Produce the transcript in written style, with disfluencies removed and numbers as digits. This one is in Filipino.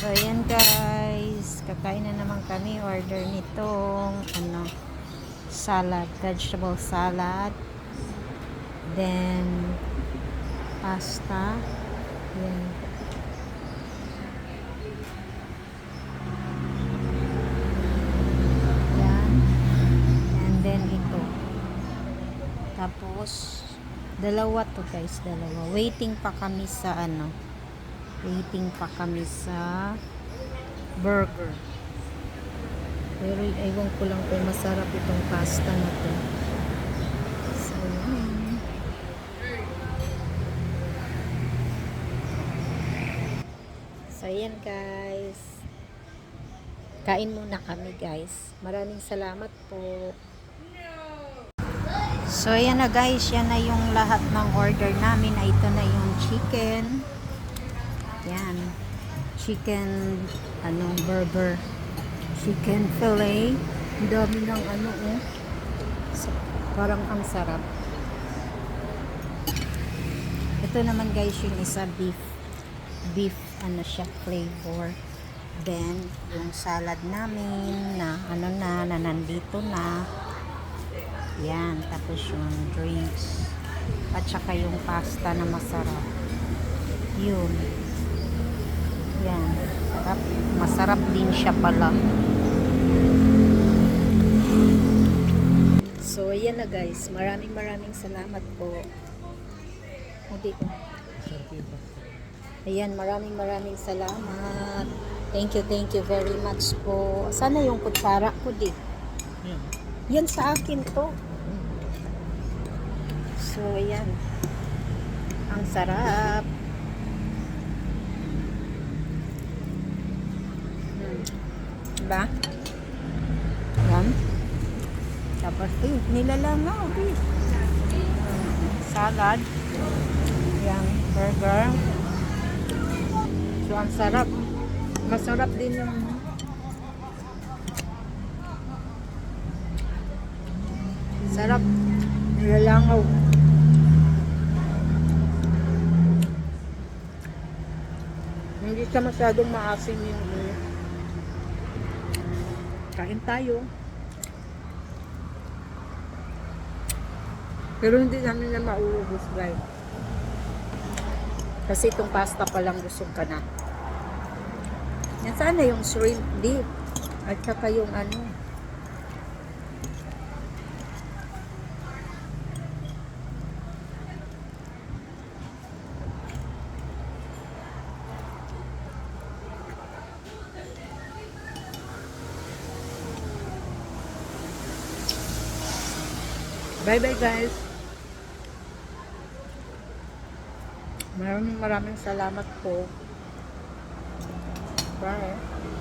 So, ayan guys. Kakain na naman kami. Order nitong salad. Vegetable salad. Then, pasta. Ayan. Ayan. And then, ito. Tapos, dalawa to guys. Dalawa. Waiting pa kami sa waiting pa kami sa burger. Pero ewan ko lang kung masarap itong pasta na to. So, yan. So, yan guys. Kain muna kami guys. Maraming salamat po. So, yan na guys. Yan na yung lahat ng order namin. Ito na yung chicken. Yan. Chicken, burger. Chicken fillet. Ang dami ng So, parang ang sarap. Ito naman guys yung isa beef. Beef, siya, flavor. Then, yung salad namin na nandito na. Yan. Tapos yung drinks. At saka yung pasta na masarap. Yun. Yan. Sarap. Masarap din siya pala. So, ayan na guys. Maraming salamat po. Hindi ko. Ayan, maraming salamat. Thank you very much po. Sana yung kutsara ko di. Yan sa akin to. So, ayan. Ang sarap. Diba? Yan. Tapos, nilalangaw. Salad. Yan, burger. So, ang sarap. Masarap din yung sarap. Nilalangaw. Hindi siya masyadong maasim yung kain tayo. Pero hindi namin na mauubos guys. Kasi itong pasta pa lang busog ka na. Yan sana yung shrimp dip. At saka yung Bye guys. Maraming salamat po. Bye.